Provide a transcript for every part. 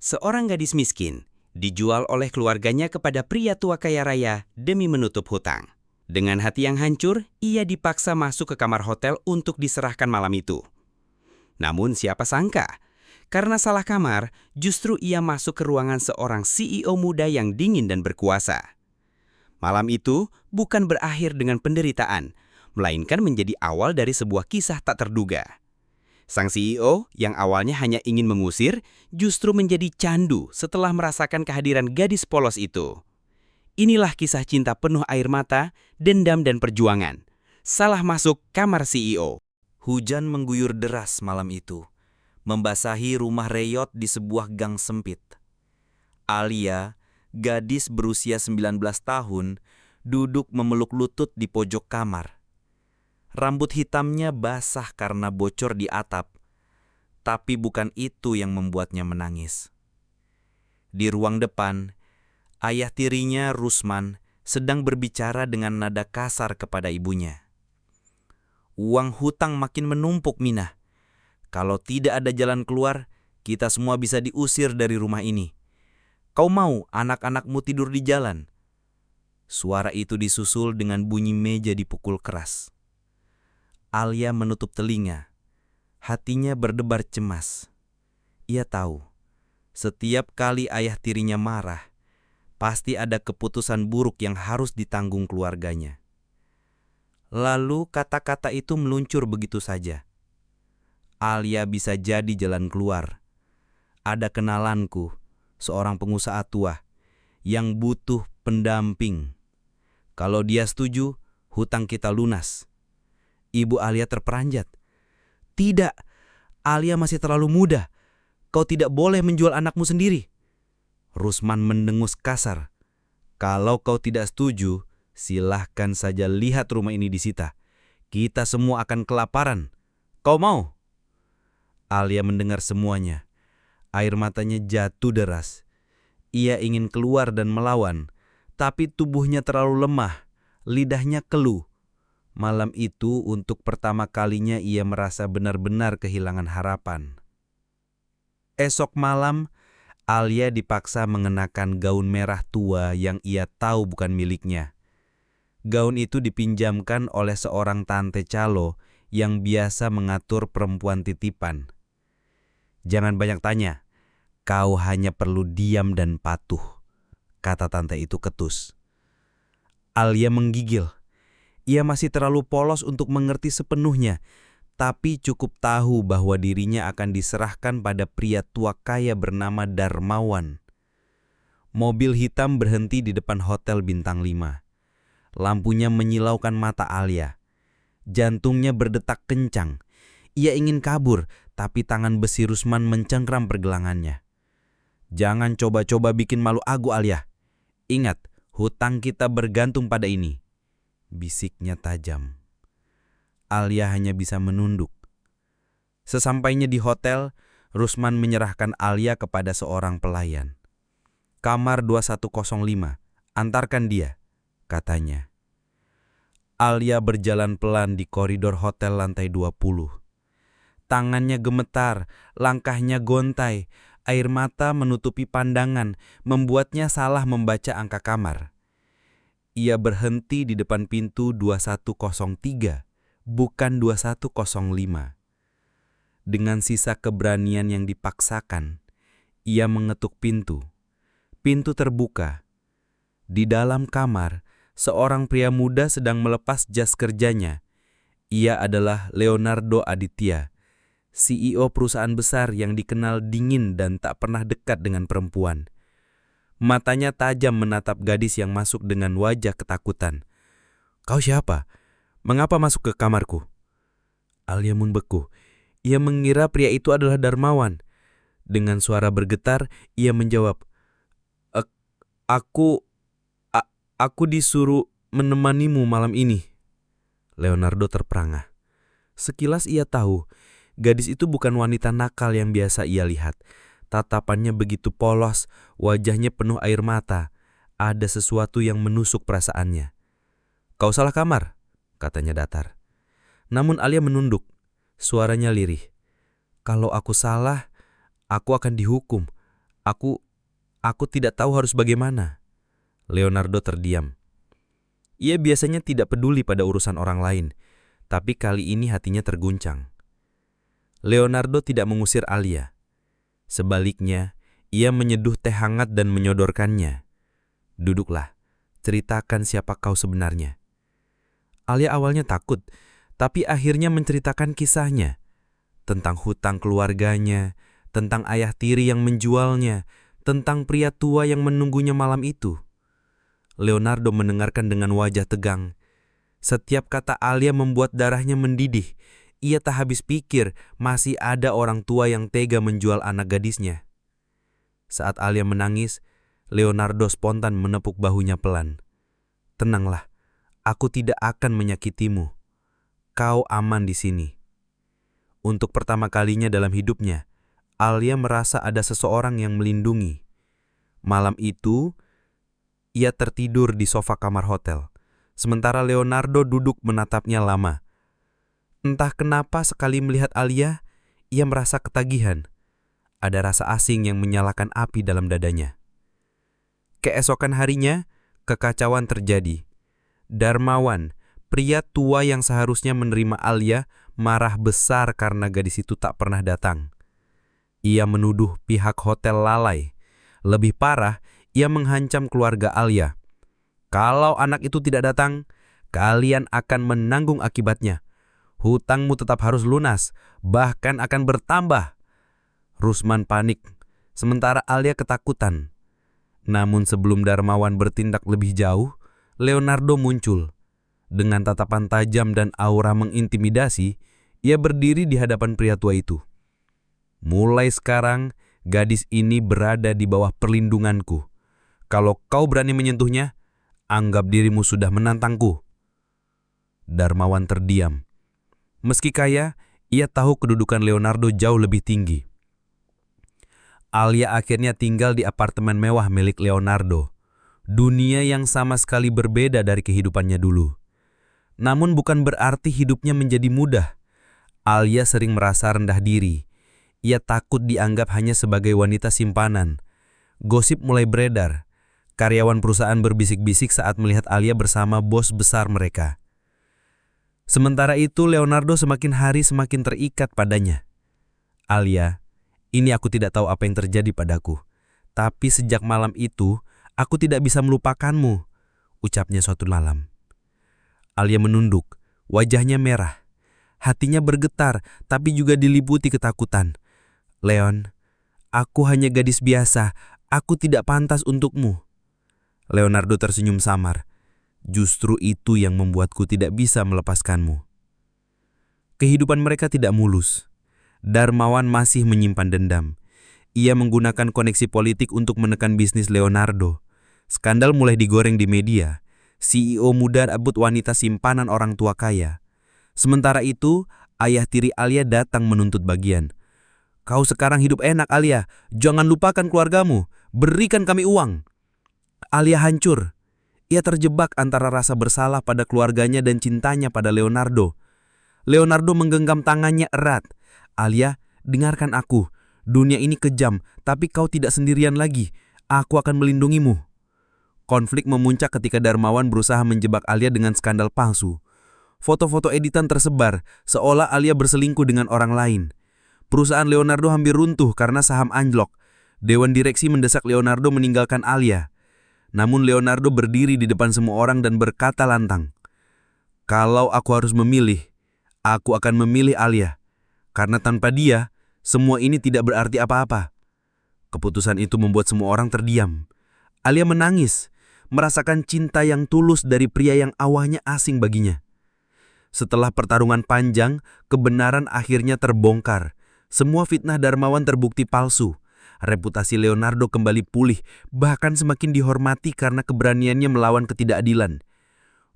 Seorang gadis miskin dijual oleh keluarganya kepada pria tua kaya raya demi menutup hutang. Dengan hati yang hancur, ia dipaksa masuk ke kamar hotel untuk diserahkan malam itu. Namun siapa sangka, karena salah kamar, justru ia masuk ke ruangan seorang CEO muda yang dingin dan berkuasa. Malam itu bukan berakhir dengan penderitaan, melainkan menjadi awal dari sebuah kisah tak terduga. Sang CEO yang awalnya hanya ingin mengusir, justru menjadi candu setelah merasakan kehadiran gadis polos itu. Inilah kisah cinta penuh air mata, dendam dan perjuangan. Salah masuk kamar CEO. Hujan mengguyur deras malam itu, membasahi rumah Reyot di sebuah gang sempit. Alia, gadis berusia 19 tahun, duduk memeluk lutut di pojok kamar. Rambut hitamnya basah karena bocor di atap, tapi bukan itu yang membuatnya menangis. Di ruang depan, ayah tirinya, Rusman, sedang berbicara dengan nada kasar kepada ibunya. Uang hutang makin menumpuk, Minah. Kalau tidak ada jalan keluar, kita semua bisa diusir dari rumah ini. Kau mau anak-anakmu tidur di jalan? Suara itu disusul dengan bunyi meja dipukul keras. Alia menutup telinga. Hatinya berdebar cemas. Ia tahu, setiap kali ayah tirinya marah, pasti ada keputusan buruk yang harus ditanggung keluarganya. Lalu kata-kata itu meluncur begitu saja. Alia bisa jadi jalan keluar. Ada kenalanku, seorang pengusaha tua, yang butuh pendamping. Kalau dia setuju, hutang kita lunas. Ibu Alia terperanjat. Tidak, Alia masih terlalu muda. Kau tidak boleh menjual anakmu sendiri. Rusman mendengus kasar. Kalau kau tidak setuju, silahkan saja lihat rumah ini disita. Kita semua akan kelaparan. Kau mau? Alia mendengar semuanya. Air matanya jatuh deras. Ia ingin keluar dan melawan, tapi tubuhnya terlalu lemah, lidahnya keluh. Malam itu untuk pertama kalinya ia merasa benar-benar kehilangan harapan. Esok malam, Alia dipaksa mengenakan gaun merah tua yang ia tahu bukan miliknya. Gaun itu dipinjamkan oleh seorang tante calo yang biasa mengatur perempuan titipan. Jangan banyak tanya, kau hanya perlu diam dan patuh, kata tante itu ketus. Alia menggigil. Ia masih terlalu polos untuk mengerti sepenuhnya, tapi cukup tahu bahwa dirinya akan diserahkan pada pria tua kaya bernama Darmawan. Mobil hitam berhenti di depan hotel bintang 5. Lampunya menyilaukan mata Alia. Jantungnya berdetak kencang. Ia ingin kabur, tapi tangan besi Rusman mencengkram pergelangannya. Jangan coba-coba bikin malu aku, Alia. Ingat, hutang kita bergantung pada ini, bisiknya tajam. Alia hanya bisa menunduk. Sesampainya di hotel, Rusman menyerahkan Alia kepada seorang pelayan. Kamar 2105, antarkan dia, katanya. Alia berjalan pelan di koridor hotel lantai 20. Tangannya gemetar, langkahnya gontai, air mata menutupi pandangan, membuatnya salah membaca angka kamar. Ia berhenti di depan pintu 2103, bukan 2105. Dengan sisa keberanian yang dipaksakan, ia mengetuk pintu. Pintu terbuka. Di dalam kamar, seorang pria muda sedang melepas jas kerjanya. Ia adalah Leonardo Aditya, CEO perusahaan besar yang dikenal dingin dan tak pernah dekat dengan perempuan. Matanya tajam menatap gadis yang masuk dengan wajah ketakutan. Kau siapa? Mengapa masuk ke kamarku? Alia membeku. Ia mengira pria itu adalah Darmawan. Dengan suara bergetar, ia menjawab, Aku disuruh menemanimu malam ini. Leonardo terperangah. Sekilas ia tahu, gadis itu bukan wanita nakal yang biasa ia lihat. Tatapannya begitu polos, wajahnya penuh air mata. Ada sesuatu yang menusuk perasaannya. Kau salah kamar, katanya datar. Namun Alia menunduk. Suaranya lirih. Kalau aku salah, aku akan dihukum. Aku tidak tahu harus bagaimana. Leonardo terdiam. Ia biasanya tidak peduli pada urusan orang lain, tapi kali ini hatinya terguncang. Leonardo tidak mengusir Alia. Sebaliknya, ia menyeduh teh hangat dan menyodorkannya. Duduklah, ceritakan siapa kau sebenarnya. Alia awalnya takut, tapi akhirnya menceritakan kisahnya. Tentang hutang keluarganya, tentang ayah tiri yang menjualnya, tentang pria tua yang menunggunya malam itu. Leonardo mendengarkan dengan wajah tegang. Setiap kata Alia membuat darahnya mendidih. Ia tak habis pikir masih ada orang tua yang tega menjual anak gadisnya. Saat Alia menangis, Leonardo spontan menepuk bahunya pelan. Tenanglah, aku tidak akan menyakitimu. Kau aman di sini. Untuk pertama kalinya dalam hidupnya, Alia merasa ada seseorang yang melindungi. Malam itu, ia tertidur di sofa kamar hotel, sementara Leonardo duduk menatapnya lama. Entah kenapa sekali melihat Alia, ia merasa ketagihan. Ada rasa asing yang menyalakan api dalam dadanya. Keesokan harinya, kekacauan terjadi. Darmawan, pria tua yang seharusnya menerima Alia, marah besar karena gadis itu tak pernah datang. Ia menuduh pihak hotel lalai. Lebih parah, ia mengancam keluarga Alia. Kalau anak itu tidak datang, kalian akan menanggung akibatnya. Hutangmu tetap harus lunas, bahkan akan bertambah. Rusman panik, sementara Alia ketakutan. Namun sebelum Darmawan bertindak lebih jauh, Leonardo muncul. Dengan tatapan tajam dan aura mengintimidasi, ia berdiri di hadapan pria tua itu. Mulai sekarang, gadis ini berada di bawah perlindunganku. Kalau kau berani menyentuhnya, anggap dirimu sudah menantangku. Darmawan terdiam. Meski kaya, ia tahu kedudukan Leonardo jauh lebih tinggi. Alia akhirnya tinggal di apartemen mewah milik Leonardo. Dunia yang sama sekali berbeda dari kehidupannya dulu. Namun bukan berarti hidupnya menjadi mudah. Alia sering merasa rendah diri. Ia takut dianggap hanya sebagai wanita simpanan. Gosip mulai beredar. Karyawan perusahaan berbisik-bisik saat melihat Alia bersama bos besar mereka. Sementara itu Leonardo semakin hari semakin terikat padanya. Alia, ini aku tidak tahu apa yang terjadi padaku. Tapi sejak malam itu, aku tidak bisa melupakanmu, ucapnya suatu malam. Alia menunduk, wajahnya merah. Hatinya bergetar, tapi juga diliputi ketakutan. Leon, aku hanya gadis biasa, aku tidak pantas untukmu. Leonardo tersenyum samar. Justru itu yang membuatku tidak bisa melepaskanmu. Kehidupan mereka tidak mulus. Darmawan masih menyimpan dendam. Ia menggunakan koneksi politik untuk menekan bisnis Leonardo. Skandal mulai digoreng di media. CEO muda rebut wanita simpanan orang tua kaya. Sementara itu, ayah tiri Alia datang menuntut bagian. Kau sekarang hidup enak, Alia. Jangan lupakan keluargamu. Berikan kami uang. Alia hancur. Ia terjebak antara rasa bersalah pada keluarganya dan cintanya pada Leonardo. Leonardo menggenggam tangannya erat. Alia, dengarkan aku. Dunia ini kejam, tapi kau tidak sendirian lagi. Aku akan melindungimu. Konflik memuncak ketika Darmawan berusaha menjebak Alia dengan skandal palsu. Foto-foto editan tersebar, seolah Alia berselingkuh dengan orang lain. Perusahaan Leonardo hampir runtuh karena saham anjlok. Dewan direksi mendesak Leonardo meninggalkan Alia. Namun Leonardo berdiri di depan semua orang dan berkata lantang, kalau aku harus memilih, aku akan memilih Alia. Karena tanpa dia, semua ini tidak berarti apa-apa. Keputusan itu membuat semua orang terdiam. Alia menangis, merasakan cinta yang tulus dari pria yang awalnya asing baginya. Setelah pertarungan panjang, kebenaran akhirnya terbongkar. Semua fitnah Darmawan terbukti palsu. Reputasi Leonardo kembali pulih, bahkan semakin dihormati karena keberaniannya melawan ketidakadilan.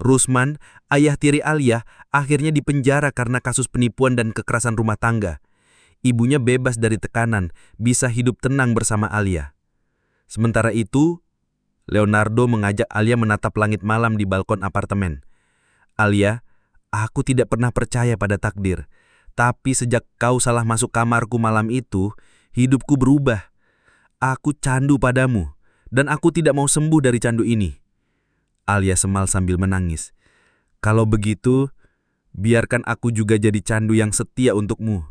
Rusman, ayah tiri Alia, akhirnya dipenjara karena kasus penipuan dan kekerasan rumah tangga. Ibunya bebas dari tekanan, bisa hidup tenang bersama Alia. Sementara itu, Leonardo mengajak Alia menatap langit malam di balkon apartemen. Alia, aku tidak pernah percaya pada takdir. Tapi sejak kau salah masuk kamarku malam itu, hidupku berubah. Aku candu padamu, dan aku tidak mau sembuh dari candu ini. Alia semal sambil menangis. Kalau begitu, biarkan aku juga jadi candu yang setia untukmu.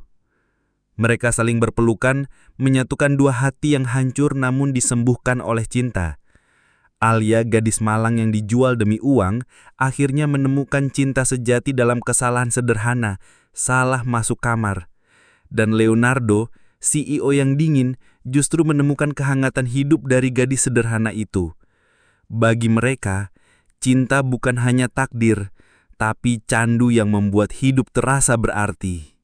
Mereka saling berpelukan, menyatukan dua hati yang hancur namun disembuhkan oleh cinta. Alia, gadis malang yang dijual demi uang, akhirnya menemukan cinta sejati dalam kesalahan sederhana, salah masuk kamar. Dan Leonardo, CEO yang dingin, justru menemukan kehangatan hidup dari gadis sederhana itu. Bagi mereka, cinta bukan hanya takdir, tapi candu yang membuat hidup terasa berarti.